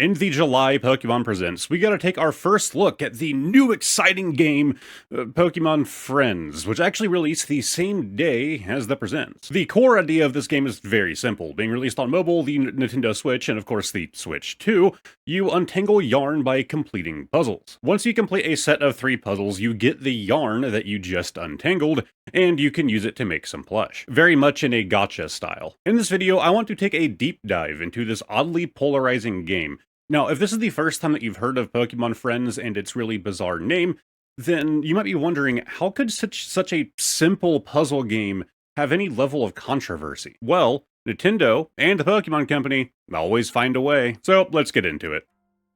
In the July Pokemon Presents, we gotta take our first look at the new exciting game, Pokemon Friends, which actually released the same day as the Presents. The core idea of this game is very simple. Being released on mobile, the Nintendo Switch, and of course the Switch 2, you untangle yarn by completing puzzles. Once you complete a set of 3 puzzles, you get the yarn that you just untangled, and you can use it to make some plush. Very much in a gacha style. In this video, I want to take a deep dive into this oddly polarizing game. Now, if this is the first time that you've heard of Pokemon Friends and its really bizarre name, then you might be wondering, how could such a simple puzzle game have any level of controversy? Well, Nintendo and the Pokemon Company always find a way. So let's get into it.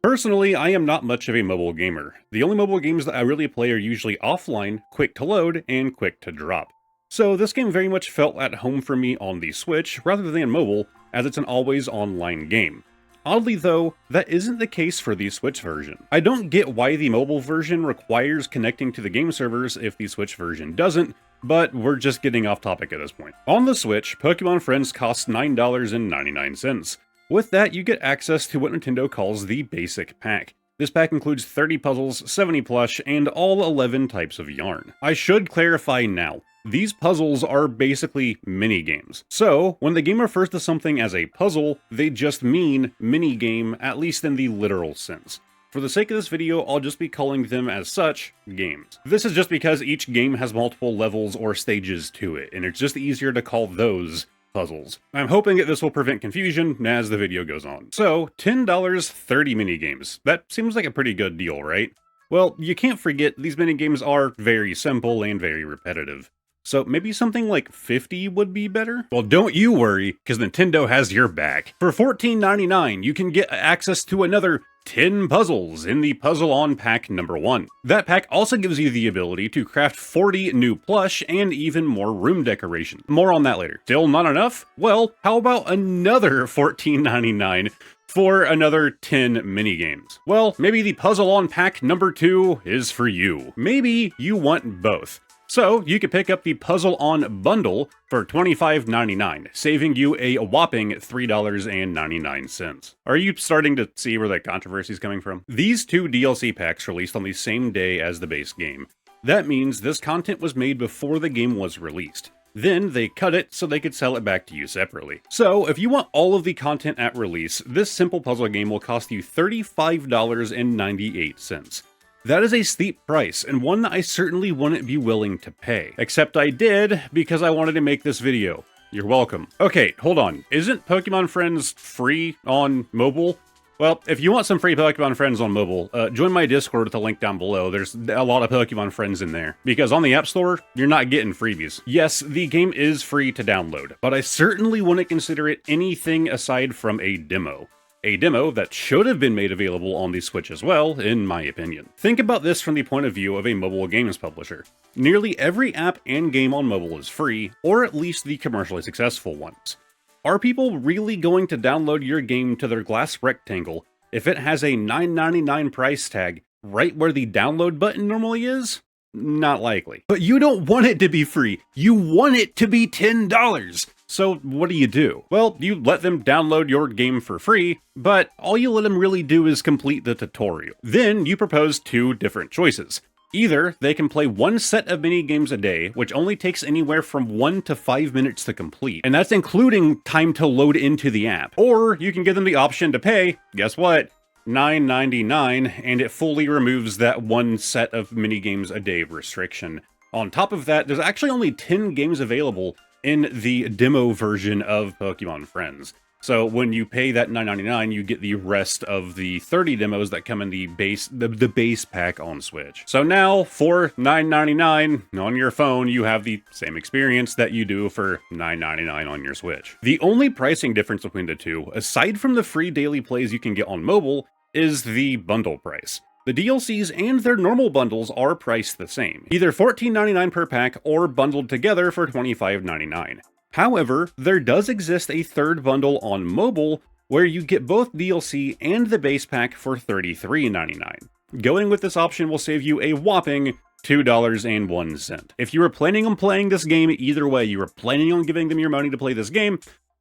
Personally, I am not much of a mobile gamer. The only mobile games that I really play are usually offline, quick to load, and quick to drop. So this game very much felt at home for me on the Switch rather than mobile, as it's an always online game. Oddly though, that isn't the case for the Switch version. I don't get why the mobile version requires connecting to the game servers if the Switch version doesn't, but we're just getting off topic at this point. On the Switch, Pokemon Friends costs $9.99. With that, you get access to what Nintendo calls the Basic Pack. This pack includes 30 puzzles, 70 plush, and all 11 types of yarn. I should clarify now. These puzzles are basically mini-games. So, when the game refers to something as a puzzle, they just mean mini-game, at least in the literal sense. For the sake of this video, I'll just be calling them as such, games. This is just because each game has multiple levels or stages to it, and it's just easier to call those puzzles. I'm hoping that this will prevent confusion as the video goes on. So, $10, 30 mini-games. That seems like a pretty good deal, right? Well, you can't forget these mini-games are very simple and very repetitive. So maybe something like 50 would be better? Well, don't you worry, because Nintendo has your back. For $14.99, you can get access to another 10 puzzles in the Puzzle On Pack number 1. That pack also gives you the ability to craft 40 new plush and even more room decoration. More on that later. Still not enough? Well, how about another $14.99 for another 10 minigames? Well, maybe the Puzzle On Pack number 2 is for you. Maybe you want both. So, you could pick up the Puzzle On Bundle for $25.99, saving you a whopping $3.99. Are you starting to see where that controversy is coming from? These 2 DLC packs released on the same day as the base game. That means this content was made before the game was released. Then they cut it so they could sell it back to you separately. So, if you want all of the content at release, this simple puzzle game will cost you $35.98. That is a steep price, and one that I certainly wouldn't be willing to pay. Except I did, because I wanted to make this video. You're welcome. Okay, hold on. Isn't Pokemon Friends free on mobile? Well, if you want some free Pokemon Friends on mobile, join my Discord with the link down below. There's a lot of Pokemon Friends in there. Because on the App Store, you're not getting freebies. Yes, the game is free to download, but I certainly wouldn't consider it anything aside from a demo. A demo that should have been made available on the Switch as well, in my opinion. Think about this from the point of view of a mobile games publisher. Nearly every app and game on mobile is free, or at least the commercially successful ones. Are people really going to download your game to their glass rectangle if it has a $9.99 price tag right where the download button normally is? Not likely. But you don't want it to be free. You want it to be $10. So what do? Well, you let them download your game for free, but all you let them really do is complete the tutorial. Then you propose 2 different choices. Either they can play 1 set of mini games a day, which only takes anywhere from 1 to 5 minutes to complete, and that's including time to load into the app. Or you can give them the option to pay, guess what? $9.99, and it fully removes that 1 set of mini games a day restriction. On top of that, there's actually only 10 games available in the demo version of Pokemon Friends. So when you pay that $9.99, you get the rest of the 30 demos that come in the base pack on Switch. So now, for $9.99 on your phone, you have the same experience that you do for $9.99 on your Switch. The only pricing difference between the 2, aside from the free daily plays you can get on mobile, is the bundle price. The DLCs and their normal bundles are priced the same, either $14.99 per pack or bundled together for $25.99. However, there does exist a third bundle on mobile where you get both DLC and the base pack for $33.99. Going with this option will save you a whopping $2.01. If you were planning on playing this game either way, you were planning on giving them your money to play this game,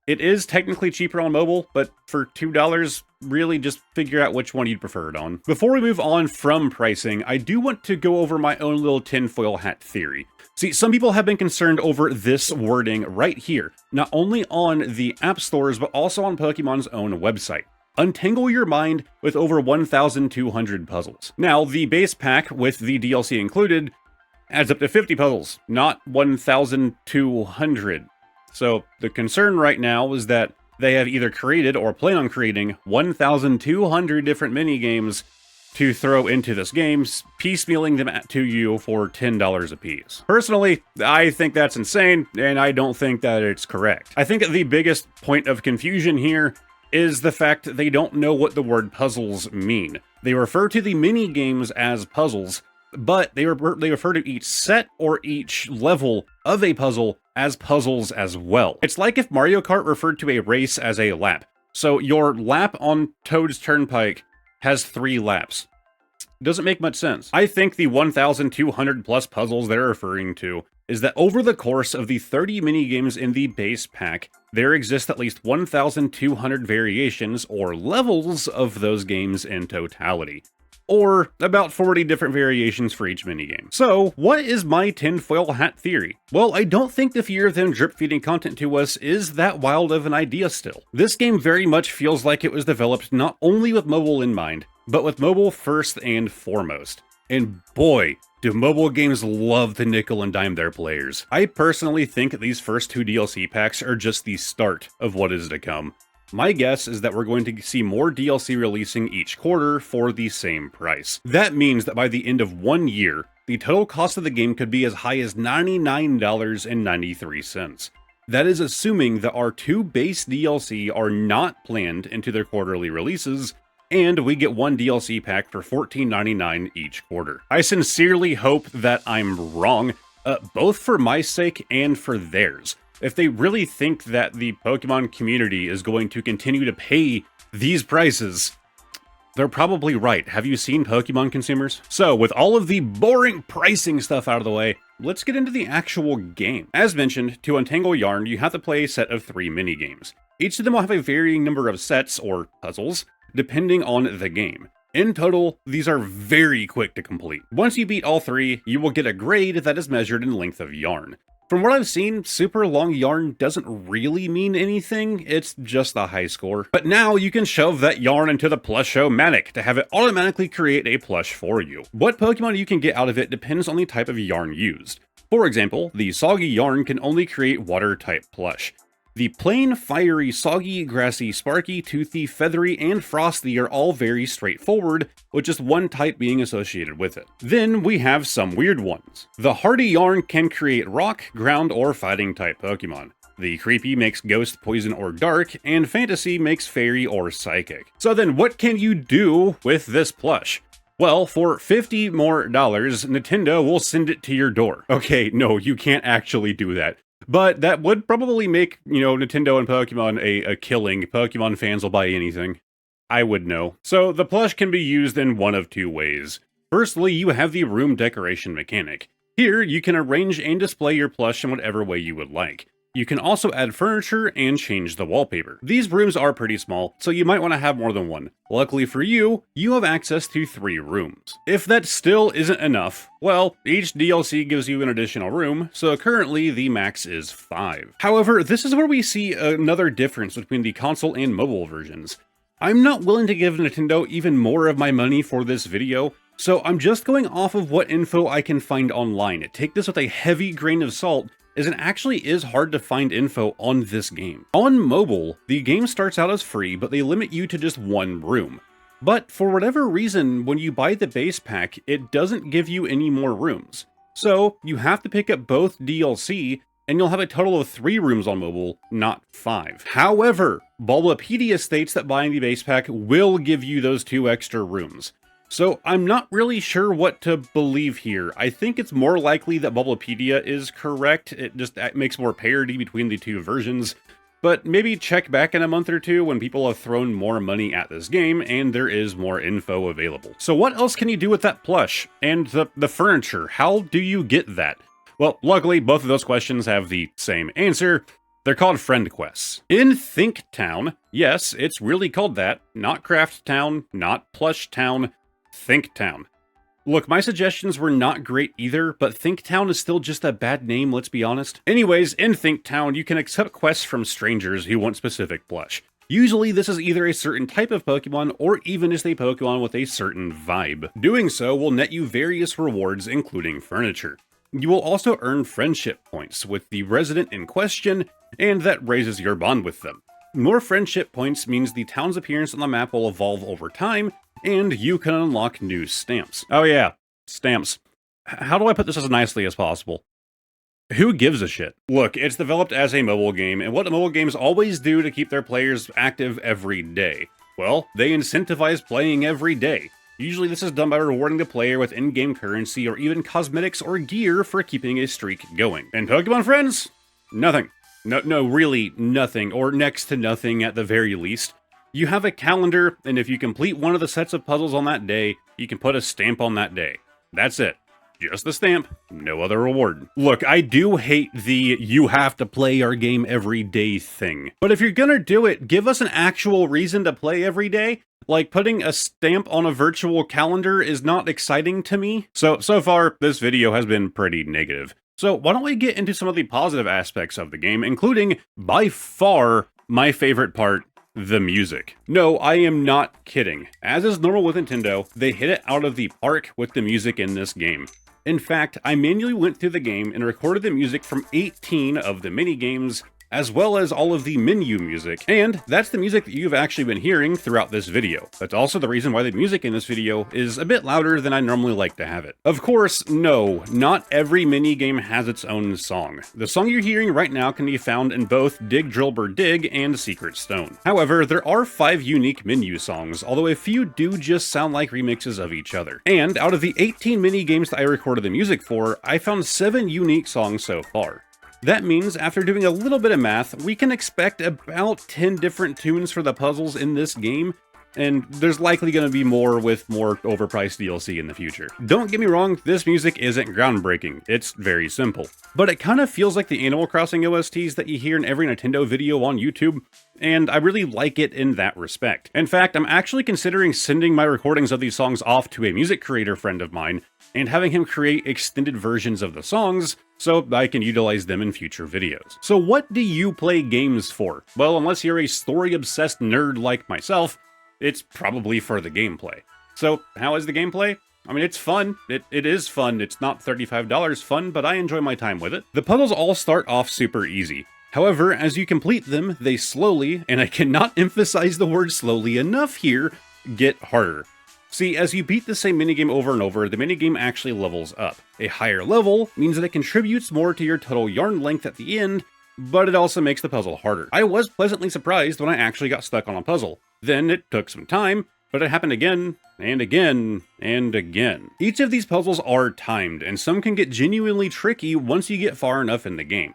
It is technically cheaper on mobile, but for $2, really just figure out which one you'd prefer it on. Before we move on from pricing, I do want to go over my own little tinfoil hat theory. See, some people have been concerned over this wording right here, not only on the app stores, but also on Pokemon's own website. Untangle your mind with over 1,200 puzzles. Now, the base pack with the DLC included adds up to 50 puzzles, not 1,200. So the concern right now is that they have either created or plan on creating 1,200 different minigames to throw into this game, piecemealing them to you for $10 a piece. Personally, I think that's insane, and I don't think that it's correct. I think the biggest point of confusion here is the fact that they don't know what the word puzzles mean. They refer to the mini-games as puzzles, but they refer to each set or each level of a puzzle as puzzles as well. It's like if Mario Kart referred to a race as a lap. So your lap on Toad's Turnpike has 3 laps. Doesn't make much sense. I think the 1,200 plus puzzles they're referring to is that over the course of the 30 minigames in the base pack, there exist at least 1,200 variations or levels of those games in totality, or about 40 different variations for each minigame. So, what is my tinfoil hat theory? Well, I don't think the fear of them drip-feeding content to us is that wild of an idea still. This game very much feels like it was developed not only with mobile in mind, but with mobile first and foremost. And boy, do mobile games love to nickel and dime their players. I personally think these first 2 DLC packs are just the start of what is to come. My guess is that we're going to see more DLC releasing each quarter for the same price. That means that by the end of 1 year, the total cost of the game could be as high as $99.93. That is assuming that our 2 base DLC are not planned into their quarterly releases, and we get 1 DLC pack for $14.99 each quarter. I sincerely hope that I'm wrong, both for my sake and for theirs. If they really think that the Pokemon community is going to continue to pay these prices, they're probably right. Have you seen Pokemon consumers? So, with all of the boring pricing stuff out of the way, let's get into the actual game. As mentioned, to untangle Yarn, you have to play a set of 3 minigames. Each of them will have a varying number of sets, or puzzles, depending on the game. In total, these are very quick to complete. Once you beat all 3, you will get a grade that is measured in length of yarn. From what I've seen, super long yarn doesn't really mean anything, it's just a high score. But now you can shove that yarn into the Plush-o-matic to have it automatically create a plush for you. What Pokemon you can get out of it depends on the type of yarn used. For example, the soggy yarn can only create water-type plush. The plain, fiery, soggy, grassy, sparky, toothy, feathery, and frosty are all very straightforward, with just one type being associated with it. Then we have some weird ones. The hardy yarn can create rock, ground, or fighting type Pokemon. The creepy makes ghost, poison, or dark, and fantasy makes fairy or psychic. So then what can you do with this plush? Well, for $50 more, Nintendo will send it to your door. Okay, no, you can't actually do that. But that would probably make, Nintendo and Pokemon a killing. Pokemon fans will buy anything. I would know. So the plush can be used in one of 2 ways. Firstly, you have the room decoration mechanic. Here, you can arrange and display your plush in whatever way you would like. You can also add furniture and change the wallpaper. These rooms are pretty small, so you might want to have more than one. Luckily for you, you have access to 3 rooms. If that still isn't enough, well, each DLC gives you an additional room, so currently the max is 5. However, this is where we see another difference between the console and mobile versions. I'm not willing to give Nintendo even more of my money for this video, so I'm just going off of what info I can find online. Take this with a heavy grain of salt, as it actually is hard to find info on this game. On mobile, the game starts out as free, but they limit you to just 1 room. But for whatever reason, when you buy the base pack, it doesn't give you any more rooms. So you have to pick up both DLC, and you'll have a total of 3 rooms on mobile, not 5. However, Bulbapedia states that buying the base pack will give you those 2 extra rooms. So I'm not really sure what to believe here. I think it's more likely that Bulbapedia is correct. It just makes more parity between the 2 versions. But maybe check back in a month or 2 when people have thrown more money at this game and there is more info available. So what else can you do with that plush? And the furniture, how do you get that? Well, luckily both of those questions have the same answer. They're called friend quests. In Think Town, yes, it's really called that, not Craft Town, not Plush Town, Think Town. Look, my suggestions were not great either, but Think Town is still just a bad name, let's be honest. Anyways, in Think Town, you can accept quests from strangers who want specific plush. Usually this is either a certain type of Pokemon or even just a Pokemon with a certain vibe. Doing so will net you various rewards, including furniture. You will also earn friendship points with the resident in question, and that raises your bond with them. More friendship points means the town's appearance on the map will evolve over time, and you can unlock new stamps. Oh yeah, stamps. How do I put this as nicely as possible? Who gives a shit? Look, it's developed as a mobile game, and what mobile games always do to keep their players active every day? Well, they incentivize playing every day. Usually this is done by rewarding the player with in-game currency or even cosmetics or gear for keeping a streak going. And Pokemon Friends? Nothing. No, really nothing, or next to nothing at the very least. You have a calendar, and if you complete one of the sets of puzzles on that day, you can put a stamp on that day. That's it. Just the stamp, no other reward. Look, I do hate the you have to play our game every day thing. But if you're gonna do it, give us an actual reason to play every day. Like, putting a stamp on a virtual calendar is not exciting to me. So far, this video has been pretty negative. So why don't we get into some of the positive aspects of the game, including, by far, my favorite part, the music. No, I am not kidding. As is normal with Nintendo, they hit it out of the park with the music in this game. In fact, I manually went through the game and recorded the music from 18 of the mini-games, as well as all of the menu music, and that's the music that you've actually been hearing throughout this video. That's also the reason why the music in this video is a bit louder than I normally like to have it. Of course, no, not every minigame has its own song. The song you're hearing right now can be found in both Dig Drillbur Dig and Secret Stone. However, there are 5 unique menu songs, although a few do just sound like remixes of each other. And out of the 18 minigames that I recorded the music for, I found 7 unique songs so far. That means, after doing a little bit of math, we can expect about 10 different tunes for the puzzles in this game, and there's likely going to be more with more overpriced DLC in the future. Don't get me wrong, this music isn't groundbreaking, it's very simple. But it kind of feels like the Animal Crossing OSTs that you hear in every Nintendo video on YouTube, and I really like it in that respect. In fact, I'm actually considering sending my recordings of these songs off to a music creator friend of mine, and having him create extended versions of the songs, so I can utilize them in future videos. So what do you play games for? Well, unless you're a story-obsessed nerd like myself, it's probably for the gameplay. So how is the gameplay? I mean, it's fun. It is fun. It's not $35 fun, but I enjoy my time with it. The puzzles all start off super easy. However, as you complete them, they slowly, and I cannot emphasize the word slowly enough here, get harder. See, as you beat the same minigame over and over, the minigame actually levels up. A higher level means that it contributes more to your total yarn length at the end, but it also makes the puzzle harder. I was pleasantly surprised when I actually got stuck on a puzzle. Then it took some time, but it happened again, and again, and again. Each of these puzzles are timed, and some can get genuinely tricky once you get far enough in the game.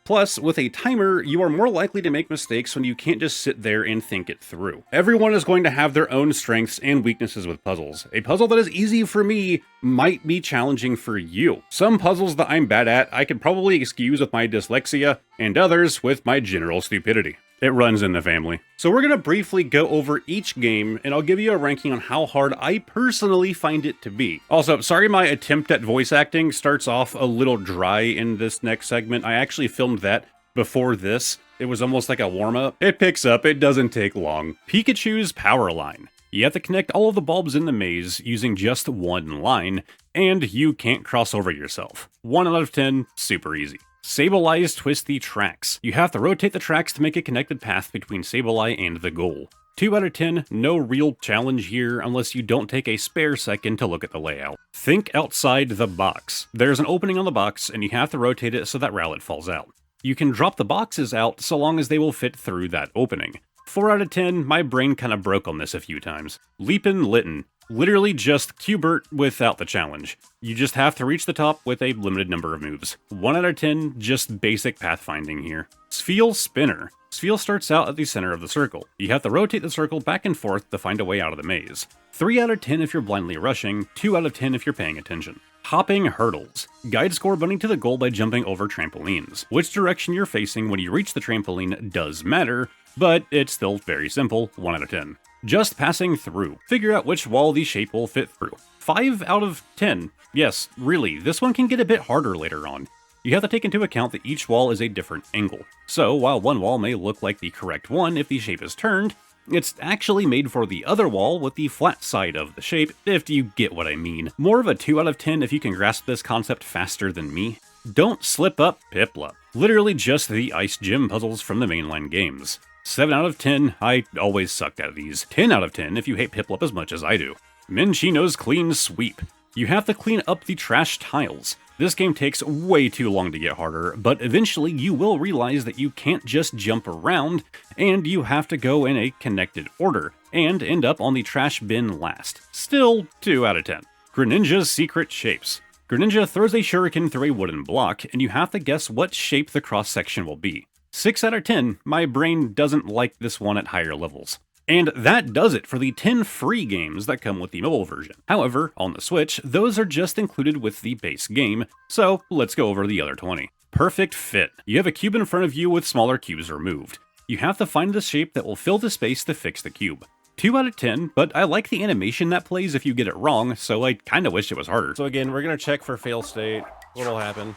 Plus, with a timer, you are more likely to make mistakes when you can't just sit there and think it through. Everyone is going to have their own strengths and weaknesses with puzzles. A puzzle that is easy for me might be challenging for you. Some puzzles that I'm bad at, I could probably excuse with my dyslexia, and others with my general stupidity. It runs in the family. So we're going to briefly go over each game, and I'll give you a ranking on how hard I personally find it to be. Also, sorry my attempt at voice acting starts off a little dry in this next segment. I actually filmed that before this. It was almost like a warm-up. It picks up, it doesn't take long. Pikachu's power line. You have to connect all of the bulbs in the maze using just one line, and you can't cross over yourself. 1 out of 10, super easy. Sableye twist the tracks. You have to rotate the tracks to make a connected path between Sableye and the goal. 2 out of 10, no real challenge here unless you don't take a spare second to look at the layout. Think outside the box. There's an opening on the box and you have to rotate it so that Rowlet falls out. You can drop the boxes out so long as they will fit through that opening. 4 out of 10, my brain kinda broke on this a few times. Leapin' Litten. Literally just Q*bert without the challenge. You just have to reach the top with a limited number of moves. 1 out of 10, just basic pathfinding here. Spheal Spinner. Spheal starts out at the center of the circle. You have to rotate the circle back and forth to find a way out of the maze. 3 out of 10 if you're blindly rushing, 2 out of 10 if you're paying attention. Hopping hurdles. Guide score bunny to the goal by jumping over trampolines. Which direction you're facing when you reach the trampoline does matter, but it's still very simple, 1 out of 10. Just passing through. Figure out which wall the shape will fit through. 5 out of 10. Yes, really, this one can get a bit harder later on. You have to take into account that each wall is a different angle. So, while one wall may look like the correct one if the shape is turned, it's actually made for the other wall with the flat side of the shape, if you get what I mean. More of a 2 out of 10 if you can grasp this concept faster than me. Don't slip up, Piplup. Literally just the ice gym puzzles from the mainline games. 7 out of 10, I always sucked at these. 10 out of 10 if you hate Piplup as much as I do. Minchino's Clean Sweep. You have to clean up the trash tiles. This game takes way too long to get harder, but eventually you will realize that you can't just jump around, and you have to go in a connected order, and end up on the trash bin last. Still 2 out of 10. Greninja's Secret Shapes. Greninja throws a shuriken through a wooden block, and you have to guess what shape the cross-section will be. 6 out of 10, my brain doesn't like this one at higher levels. And that does it for the 10 free games that come with the mobile version. However, on the Switch, those are just included with the base game, so let's go over the other 20. Perfect Fit. You have a cube in front of you with smaller cubes removed. You have to find the shape that will fill the space to fix the cube. 2 out of 10, but I like the animation that plays if you get it wrong, so I kinda wish it was harder. So again, we're gonna check for fail state. What'll happen?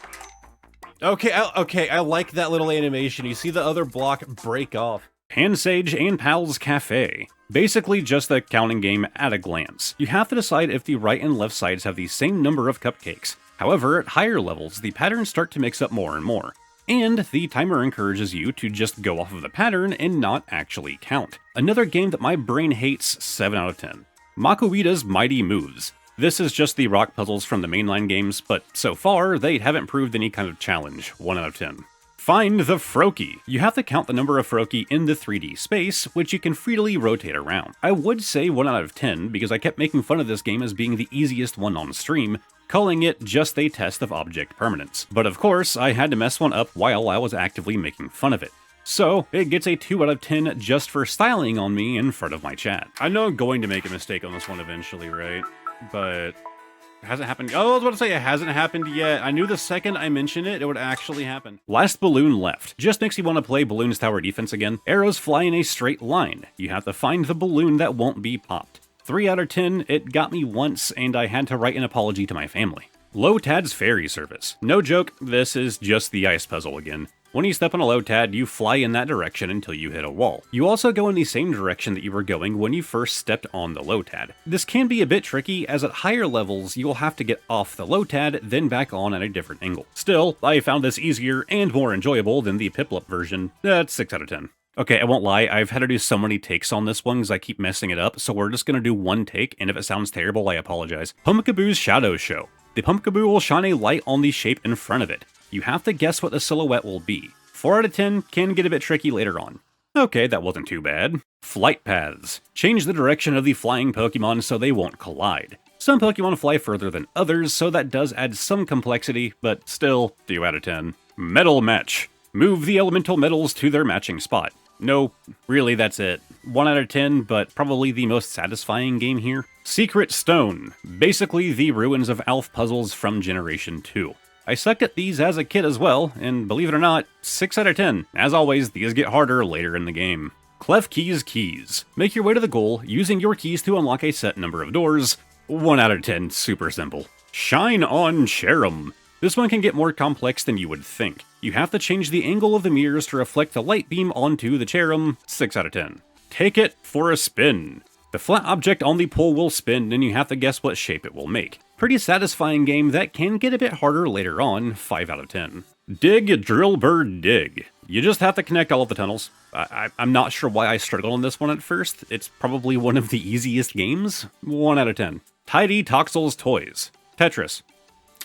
Okay, I like that little animation. You see the other block break off. Pansage and Pal's Cafe. Basically just a counting game at a glance. You have to decide if the right and left sides have the same number of cupcakes. However, at higher levels, the patterns start to mix up more and more. And the timer encourages you to just go off of the pattern and not actually count. Another game that my brain hates, 7 out of 10. Makuita's Mighty Moves. This is just the rock puzzles from the mainline games, but so far, they haven't proved any kind of challenge, 1 out of 10. Find the Froakie. You have to count the number of Froakie in the 3D space, which you can freely rotate around. I would say 1 out of 10 because I kept making fun of this game as being the easiest one on stream, calling it just a test of object permanence. But of course, I had to mess one up while I was actively making fun of it. So, it gets a 2 out of 10 just for styling on me in front of my chat. I know I'm going to make a mistake on this one eventually, right? But it hasn't happened. Oh, I was about to say it hasn't happened yet. I knew the second I mentioned it, it would actually happen. Last balloon left. Just makes you want to play Balloons Tower Defense again. Arrows fly in a straight line. You have to find the balloon that won't be popped. 3 out of 10, it got me once, and I had to write an apology to my family. Lotad's Ferry Service. No joke, this is just the ice puzzle again. When you step on a Lotad, you fly in that direction until you hit a wall. You also go in the same direction that you were going when you first stepped on the Lotad. This can be a bit tricky, as at higher levels, you'll have to get off the Lotad, then back on at a different angle. Still, I found this easier and more enjoyable than the Piplup version. That's 6 out of 10. Okay, I won't lie, I've had to do so many takes on this one because I keep messing it up, so we're just gonna do one take, and if it sounds terrible, I apologize. Pumpkaboo's Shadow Show. The Pumpkaboo will shine a light on the shape in front of it. You have to guess what the silhouette will be. 4 out of 10 can get a bit tricky later on. Okay, that wasn't too bad. Flight paths. Change the direction of the flying Pokemon so they won't collide. Some Pokemon fly further than others, so that does add some complexity, but still, 2 out of 10. Metal match. Move the elemental metals to their matching spot. No, really that's it. 1 out of 10, but probably the most satisfying game here. Secret Stone. Basically the ruins of Alph puzzles from Generation 2. I sucked at these as a kid as well, and believe it or not, 6 out of 10. As always, these get harder later in the game. Klefki's Keys. Make your way to the goal, using your keys to unlock a set number of doors. 1 out of 10, super simple. Shine on Cherim. This one can get more complex than you would think. You have to change the angle of the mirrors to reflect the light beam onto the Cherim. 6 out of 10. Take it for a spin. The flat object on the pole will spin, and you have to guess what shape it will make. Pretty satisfying game that can get a bit harder later on, 5 out of 10. Dig, Drillbird, Dig. You just have to connect all of the tunnels. I'm not sure why I struggled on this one at first. It's probably one of the easiest games. 1 out of 10. Tidy Toxel's Toys. Tetris.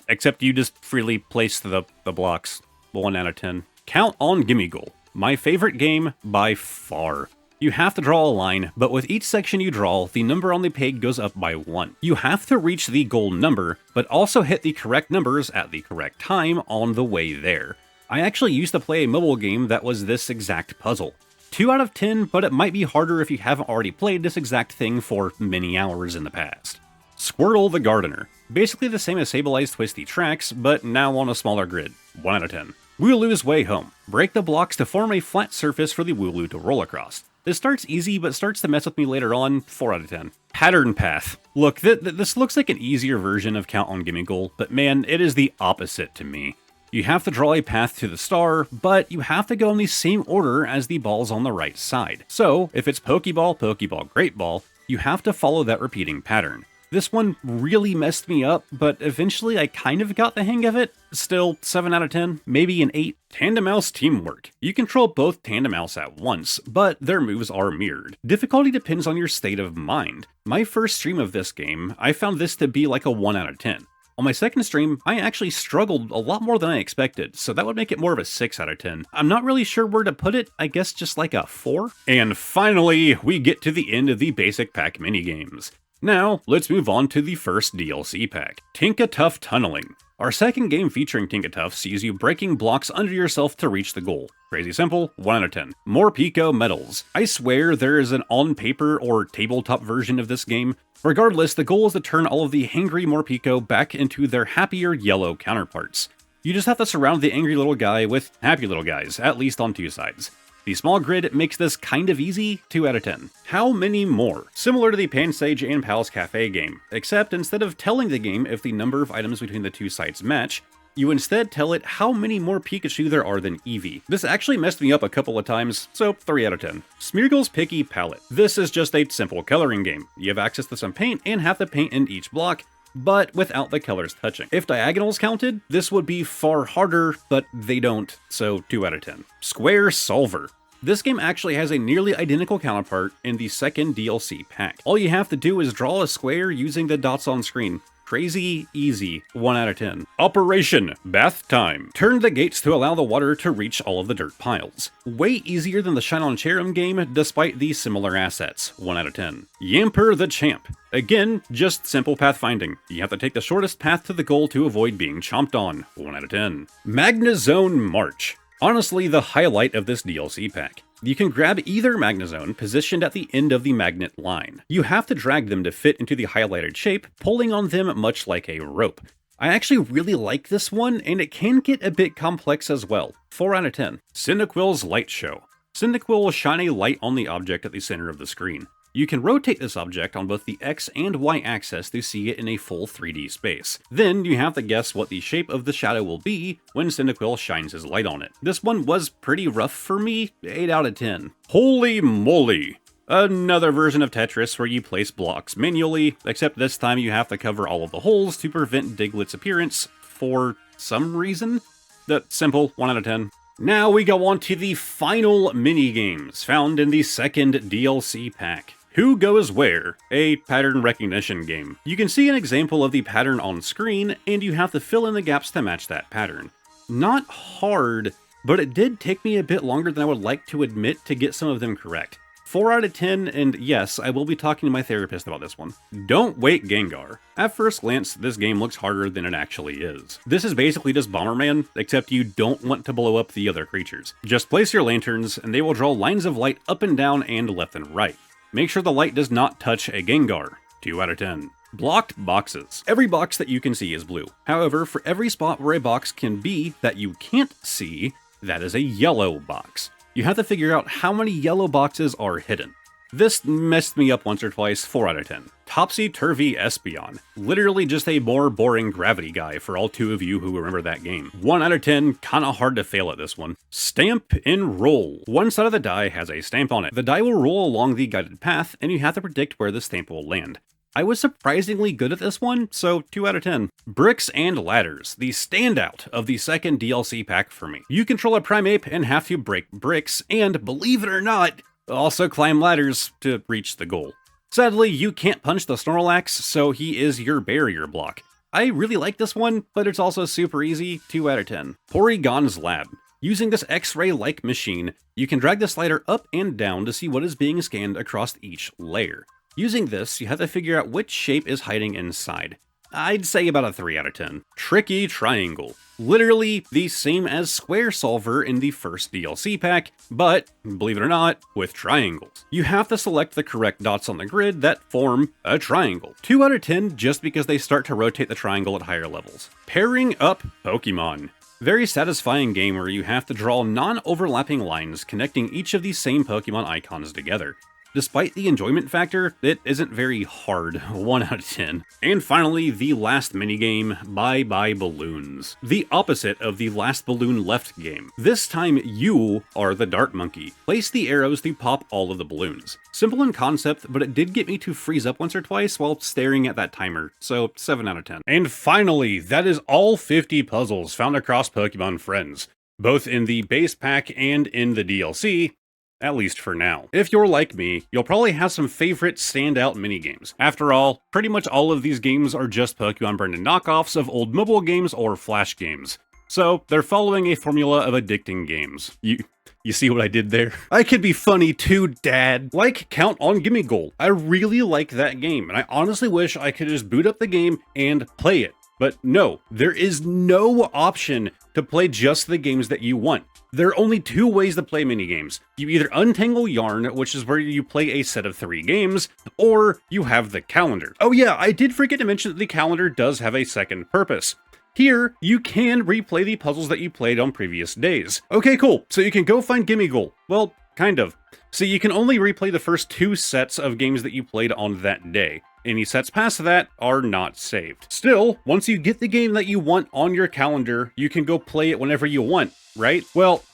Except you just freely place the blocks. 1 out of 10. Count on Gimme Goal. My favorite game by far. You have to draw a line, but with each section you draw, the number on the page goes up by 1. You have to reach the goal number, but also hit the correct numbers at the correct time on the way there. I actually used to play a mobile game that was this exact puzzle. 2 out of 10, but it might be harder if you haven't already played this exact thing for many hours in the past. Squirtle the Gardener. Basically the same as Sablei's Twisty Tracks, but now on a smaller grid. 1 out of 10. Wooloo's Way Home. Break the blocks to form a flat surface for the Wooloo to roll across. This starts easy, but starts to mess with me later on. 4 out of 10. Pattern Path. Look, this looks like an easier version of Count on Gimme Goal, but man, it is the opposite to me. You have to draw a path to the star, but you have to go in the same order as the balls on the right side. So, if it's Pokeball, Pokeball, Great Ball, you have to follow that repeating pattern. This one really messed me up, but eventually I kind of got the hang of it. Still, 7 out of 10, maybe an 8. Tandem Mouse Teamwork. You control both Tandem Mouse at once, but their moves are mirrored. Difficulty depends on your state of mind. My first stream of this game, I found this to be like a 1 out of 10. On my second stream, I actually struggled a lot more than I expected, so that would make it more of a 6 out of 10. I'm not really sure where to put it, I guess just like a 4? And finally, we get to the end of the basic pack minigames. Now, let's move on to the first DLC pack, Tinkatuff Tunneling. Our second game featuring Tinkatuff sees you breaking blocks under yourself to reach the goal. Crazy simple, 1 out of 10. More Pico medals. I swear there is an on-paper or tabletop version of this game. Regardless, the goal is to turn all of the hangry Morpeko back into their happier yellow counterparts. You just have to surround the angry little guy with happy little guys, at least on 2 sides. The small grid makes this kind of easy, 2 out of 10. How many more? Similar to the Pansage and Pal's Cafe game, except instead of telling the game if the number of items between the 2 sites match, you instead tell it how many more Pikachu there are than Eevee. This actually messed me up a couple of times, so 3 out of 10. Smeargle's Picky Palette. This is just a simple coloring game. You have access to some paint and have to paint in each block, but without the colors touching. If diagonals counted, this would be far harder, but they don't, so 2 out of 10. Square Solver. This game actually has a nearly identical counterpart in the second DLC pack. All you have to do is draw a square using the dots on screen. Crazy easy, 1 out of 10. Operation Bath Time. Turn the gates to allow the water to reach all of the dirt piles. Way easier than the Shine on Cherrim game, despite the similar assets, 1 out of 10. Yamper the Champ. Again, just simple pathfinding. You have to take the shortest path to the goal to avoid being chomped on, 1 out of 10. Magnezone March. Honestly, the highlight of this DLC pack. You can grab either Magnezone positioned at the end of the magnet line. You have to drag them to fit into the highlighted shape, pulling on them much like a rope. I actually really like this one, and it can get a bit complex as well. 4 out of 10. Cyndaquil's Light Show. Cyndaquil will shine a light on the object at the center of the screen. You can rotate this object on both the X and Y axis to see it in a full 3D space. Then you have to guess what the shape of the shadow will be when Cyndaquil shines his light on it. This one was pretty rough for me, 8 out of 10. Holy moly! Another version of Tetris where you place blocks manually, except this time you have to cover all of the holes to prevent Diglett's appearance for some reason. That's simple, 1 out of 10. Now we go on to the final mini-games found in the second DLC pack. Who Goes Where, a pattern recognition game. You can see an example of the pattern on screen, and you have to fill in the gaps to match that pattern. Not hard, but it did take me a bit longer than I would like to admit to get some of them correct. 4 out of 10, and yes, I will be talking to my therapist about this one. Don't Wait Gengar. At first glance, this game looks harder than it actually is. This is basically just Bomberman, except you don't want to blow up the other creatures. Just place your lanterns, and they will draw lines of light up and down and left and right. Make sure the light does not touch a Gengar. 2 out of 10. Blocked boxes. Every box that you can see is blue. However, for every spot where a box can be that you can't see, that is a yellow box. You have to figure out how many yellow boxes are hidden. This messed me up once or twice, 4 out of 10. Topsy-Turvy Espeon. Literally just a more boring gravity guy for all 2 of you who remember that game. 1 out of 10, kinda hard to fail at this one. Stamp and Roll. One side of the die has a stamp on it. The die will roll along the guided path, and you have to predict where the stamp will land. I was surprisingly good at this one, so 2 out of 10. Bricks and Ladders, the standout of the second DLC pack for me. You control a Primeape and have to break bricks, and believe it or not, also climb ladders to reach the goal. Sadly, you can't punch the Snorlax, so he is your barrier block. I really like this one, but it's also super easy, 2 out of 10. Porygon's Lab. Using this X-ray-like machine, you can drag the slider up and down to see what is being scanned across each layer. Using this, you have to figure out which shape is hiding inside. I'd say about a 3 out of 10. Tricky Triangle. Literally the same as Square Solver in the first DLC pack, but, believe it or not, with triangles. You have to select the correct dots on the grid that form a triangle. 2 out of 10 just because they start to rotate the triangle at higher levels. Pairing up Pokemon. Very satisfying game where you have to draw non-overlapping lines connecting each of these same Pokemon icons together. Despite the enjoyment factor, it isn't very hard, 1 out of 10. And finally, the last minigame, Bye Bye Balloons. The opposite of the last balloon left game. This time, you are the dart monkey. Place the arrows to pop all of the balloons. Simple in concept, but it did get me to freeze up once or twice while staring at that timer, so 7 out of 10. And finally, that is all 50 puzzles found across Pokémon Friends, both in the base pack and in the DLC, at least for now. If you're like me, you'll probably have some favorite standout minigames. After all, pretty much all of these games are just Pokemon branded knockoffs of old mobile games or Flash games. So, they're following a formula of addicting games. You see what I did there? I could be funny too, Dad. Like Count on Gimme Goal. I really like that game, and I honestly wish I could just boot up the game and play it. But no, there is no option to play just the games that you want. There are only 2 ways to play minigames. You either untangle Yarn, which is where you play a set of 3 games, or you have the calendar. Oh yeah, I did forget to mention that the calendar does have a second purpose. Here, you can replay the puzzles that you played on previous days. Okay, cool, so you can go find Gimme Goal. Well, kind of. So you can only replay the first 2 sets of games that you played on that day. Any sets past that are not saved. Still, once you get the game that you want on your calendar, you can go play it whenever you want, right? Well,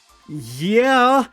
yeah,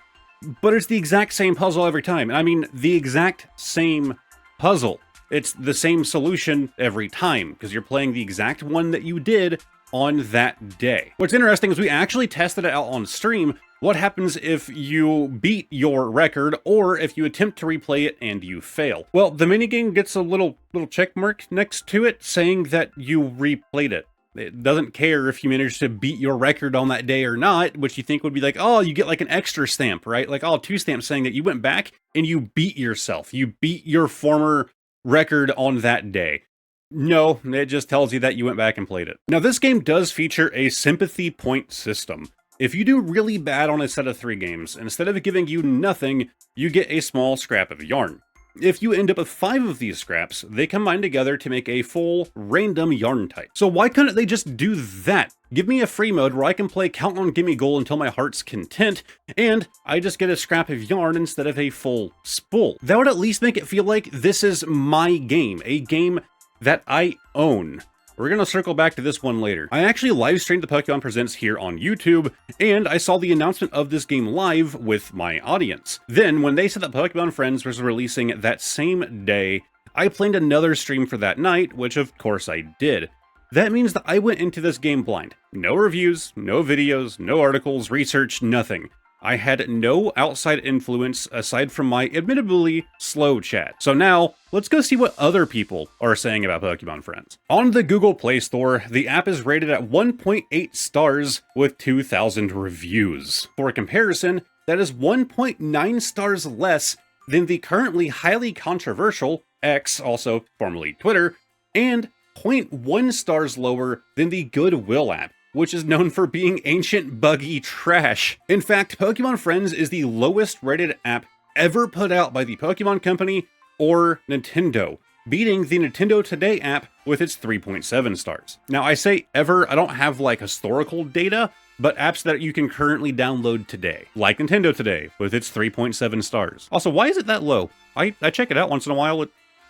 but it's the exact same puzzle every time. I mean, the exact same puzzle. It's the same solution every time, because you're playing the exact one that you did on that day. What's interesting is we actually tested it out on stream. What happens if you beat your record, or if you attempt to replay it and you fail? Well, the minigame gets a little check mark next to it saying that you replayed it. It doesn't care if you managed to beat your record on that day or not, which you think would be like, oh, you get like an extra stamp, right? Like, oh, 2 stamps saying that you went back and you beat yourself. You beat your former record on that day. No, it just tells you that you went back and played it. Now, this game does feature a sympathy point system. If you do really bad on a set of 3 games, instead of giving you nothing, you get a small scrap of yarn. If you end up with 5 of these scraps, they combine together to make a full, random yarn type. So why couldn't they just do that? Give me a free mode where I can play Count on Gimme Goal until my heart's content, and I just get a scrap of yarn instead of a full spool. That would at least make it feel like this is my game, a game that I own. We're gonna circle back to this one later. I actually live streamed the Pokémon Presents here on YouTube, and I saw the announcement of this game live with my audience. Then, when they said that Pokémon Friends was releasing that same day, I planned another stream for that night, which of course I did. That means that I went into this game blind. No reviews, no videos, no articles, research, nothing. I had no outside influence aside from my admittedly slow chat. So now, let's go see what other people are saying about Pokémon Friends. On the Google Play Store, the app is rated at 1.8 stars with 2,000 reviews. For comparison, that is 1.9 stars less than the currently highly controversial X, also formerly Twitter, and 0.1 stars lower than the Goodwill app, which is known for being ancient, buggy trash. In fact, Pokémon Friends is the lowest rated app ever put out by the Pokémon Company or Nintendo, beating the Nintendo Today app with its 3.7 stars. Now, I say ever, I don't have like historical data, but apps that you can currently download today, like Nintendo Today with its 3.7 stars. Also, why is it that low? I check it out once in a while.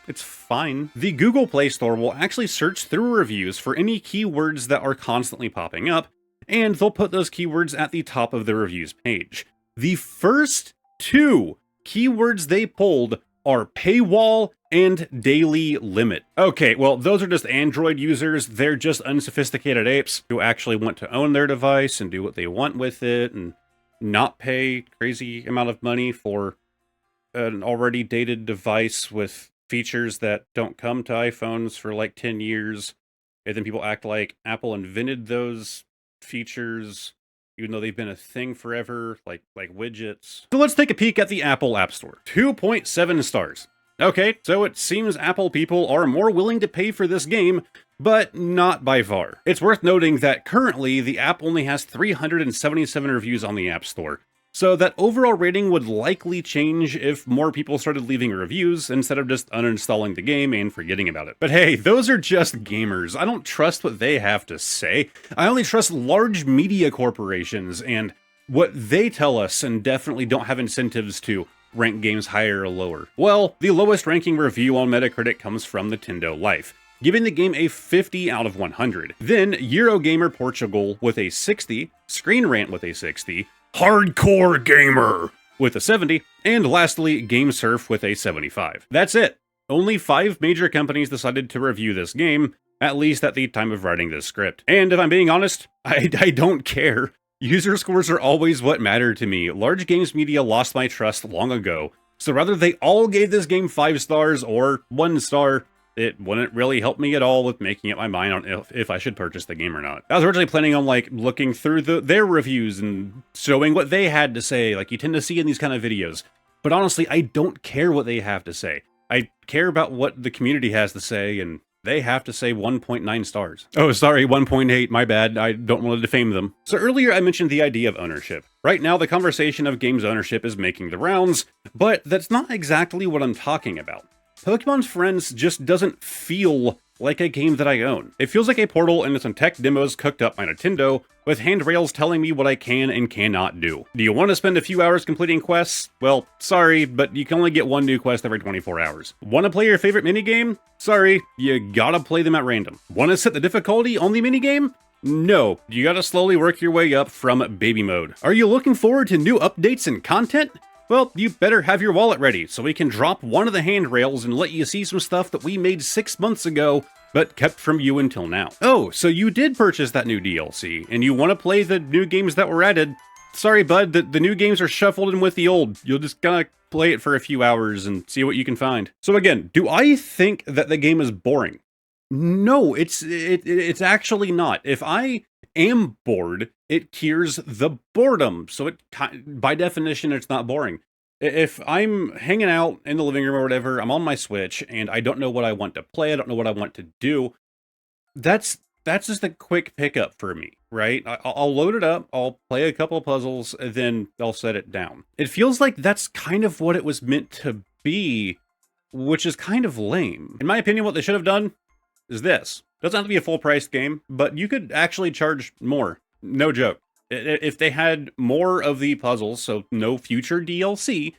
It's fine. The Google Play Store will actually search through reviews for any keywords that are constantly popping up, and they'll put those keywords at the top of the reviews page. The first 2 keywords they pulled are paywall and daily limit. Okay, well, those are just Android users. They're just unsophisticated apes who actually want to own their device and do what they want with it and not pay crazy amount of money for an already dated device with features that don't come to iPhones for like 10 years, and then people act like Apple invented those features, even though they've been a thing forever, like widgets. So let's take a peek at the Apple App Store. 2.7 stars. Okay, so it seems Apple people are more willing to pay for this game but not by far. It's worth noting that currently the app only has 377 reviews on the App Store, so that overall rating would likely change if more people started leaving reviews instead of just uninstalling the game and forgetting about it. But hey, those are just gamers. I don't trust what they have to say. I only trust large media corporations and what they tell us, and definitely don't have incentives to rank games higher or lower. Well, the lowest ranking review on Metacritic comes from Nintendo Life, giving the game a 50 out of 100. Then Eurogamer Portugal with a 60, Screen Rant with a 60, Hardcore Gamer with a 70, and lastly, GameSurf with a 75. That's it. Only 5 major companies decided to review this game, at least at the time of writing this script. And if I'm being honest, I don't care. User scores are always what matter to me. Large games media lost my trust long ago, so whether they all gave this game 5 stars or 1 star, it wouldn't really help me at all with making up my mind on if I should purchase the game or not. I was originally planning on looking through their reviews and showing what they had to say, like you tend to see in these kind of videos. But honestly, I don't care what they have to say. I care about what the community has to say, and they have to say 1.9 stars. Oh, sorry, 1.8, my bad. I don't want to defame them. So earlier I mentioned the idea of ownership. Right now, the conversation of games ownership is making the rounds, but that's not exactly what I'm talking about. Pokémon Friends just doesn't feel like a game that I own. It feels like a portal and some tech demos cooked up by Nintendo, with handrails telling me what I can and cannot do. Do you want to spend a few hours completing quests? Well, sorry, but you can only get 1 new quest every 24 hours. Want to play your favorite minigame? Sorry, you gotta play them at random. Want to set the difficulty on the minigame? No, you gotta slowly work your way up from baby mode. Are you looking forward to new updates and content? Well, you better have your wallet ready, so we can drop one of the handrails and let you see some stuff that we made 6 months ago, but kept from you until now. Oh, so you did purchase that new DLC, and you want to play the new games that were added. Sorry, bud, the new games are shuffled in with the old. You'll just gotta play it for a few hours and see what you can find. So again, do I think that the game is boring? No, it's actually not. If I am bored, it cures the boredom. So it, by definition, it's not boring. If I'm hanging out in the living room or whatever, I'm on my Switch and I don't know what I want to play, I don't know what I want to do, that's just a quick pickup for me, right? I'll load it up, I'll play a couple of puzzles, and then I'll set it down. It feels like that's kind of what it was meant to be, which is kind of lame. In my opinion, what they should have done is this. Doesn't have to be a full-priced game, but you could actually charge more. No joke. If they had more of the puzzles, so no future DLC,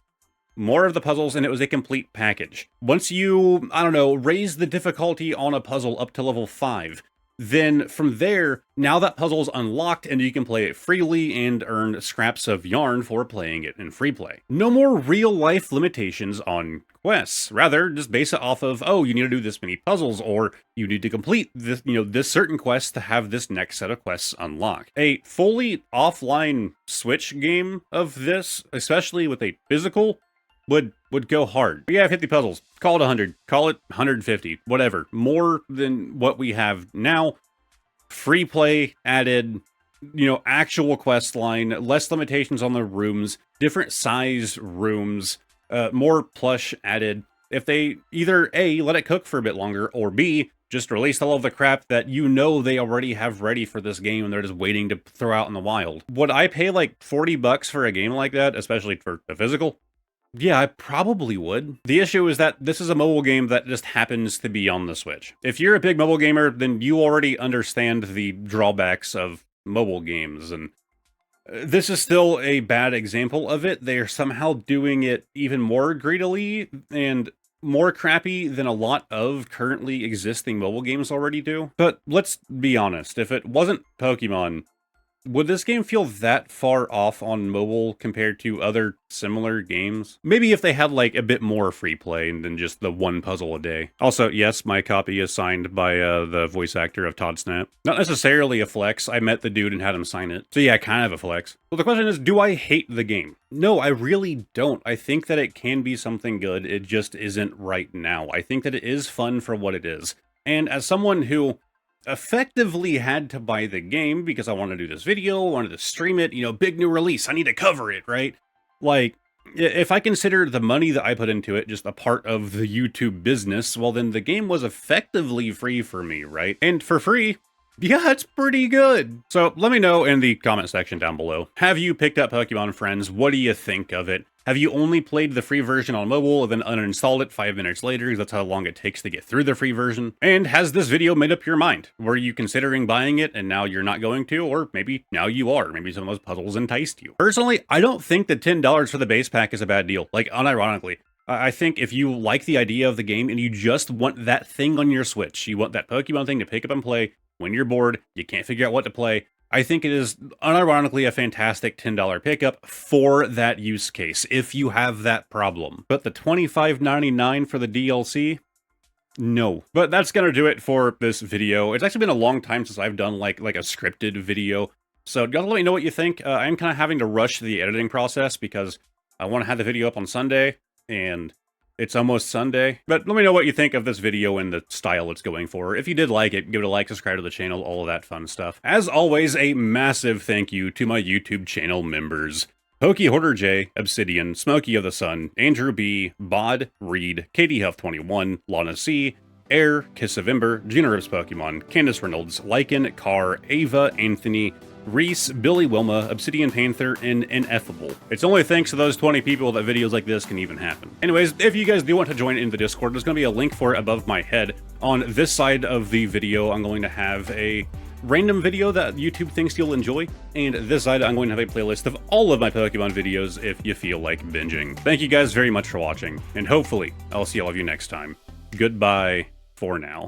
more of the puzzles, and it was a complete package. Once you, I don't know, raise the difficulty on a puzzle up to level 5, then from there, now that puzzle's unlocked and you can play it freely and earn scraps of yarn for playing it in free play. No more real-life limitations on quests. Rather, just base it off of, oh, you need to do this many puzzles, or you need to complete this, this certain quest to have this next set of quests unlocked. A fully offline Switch game of this, especially with a physical, would go hard. We have 50 puzzles. Call it 100. Call it 150. Whatever. More than what we have now. Free play added, actual quest line, less limitations on the rooms, different size rooms, more plush added. If they either A, let it cook for a bit longer, or B, just release all of the crap that they already have ready for this game and they're just waiting to throw out in the wild. Would I pay like $40 for a game like that, especially for a physical? Yeah, I probably would. The issue is that this is a mobile game that just happens to be on the Switch. If you're a big mobile gamer, then you already understand the drawbacks of mobile games, and this is still a bad example of it. They're somehow doing it even more greedily and more crappy than a lot of currently existing mobile games already do. But let's be honest, if it wasn't Pokemon, would this game feel that far off on mobile compared to other similar games? Maybe if they had like a bit more free play than just the 1 puzzle a day. Also, yes, my copy is signed by the voice actor of Todd Snap. Not necessarily a flex. I met the dude and had him sign it. So yeah, kind of a flex. Well, the question is, do I hate the game? No, I really don't. I think that it can be something good. It just isn't right now. I think that it is fun for what it is. And as someone who effectively had to buy the game because I wanted to do this video, wanted to stream it, big new release, I need to cover it, right? Like, If I consider the money that I put into it just a part of the YouTube business, well then the game was effectively free for me, right? And for free, yeah, it's pretty good. So let me know in the comment section down below. Have you picked up Pokémon Friends? What do you think of it? Have you only played the free version on mobile and then uninstalled it 5 minutes later because that's how long it takes to get through the free version? And has this video made up your mind? Were you considering buying it and now you're not going to? Or maybe now you are. Maybe some of those puzzles enticed you. Personally, I don't think the $10 for the base pack is a bad deal. Like, unironically. I think if you like the idea of the game and you just want that thing on your Switch, you want that Pokemon thing to pick up and play when you're bored, you can't figure out what to play, I think it is unironically a fantastic $10 pickup for that use case, if you have that problem. But the $25.99 for the DLC? No. But that's gonna do it for this video. It's actually been a long time since I've done like a scripted video. So you gotta let me know what you think. I'm kind of having to rush the editing process because I want to have the video up on Sunday, and it's almost Sunday. But let me know what you think of this video and the style it's going for. If you did like it, give it a like, subscribe to the channel, all of that fun stuff. As always, a massive thank you to my YouTube channel members. PokeHoarder J, Obsidian, Smokey of the Sun, Andrew B, Bod, Reed, Katie Huff 21, Lana C, Air, Kiss of Ember, Gina Rips Pokemon, Candace Reynolds, Lycan, Carr, Ava, Anthony, Reese, Billy Wilma, Obsidian Panther, and Ineffable. It's only thanks to those 20 people that videos like this can even happen. Anyways, if you guys do want to join in the Discord, there's going to be a link for it above my head. On this side of the video, I'm going to have a random video that YouTube thinks you'll enjoy, and this side I'm going to have a playlist of all of my Pokemon videos if you feel like binging. Thank you guys very much for watching, and hopefully I'll see all of you next time. Goodbye for now.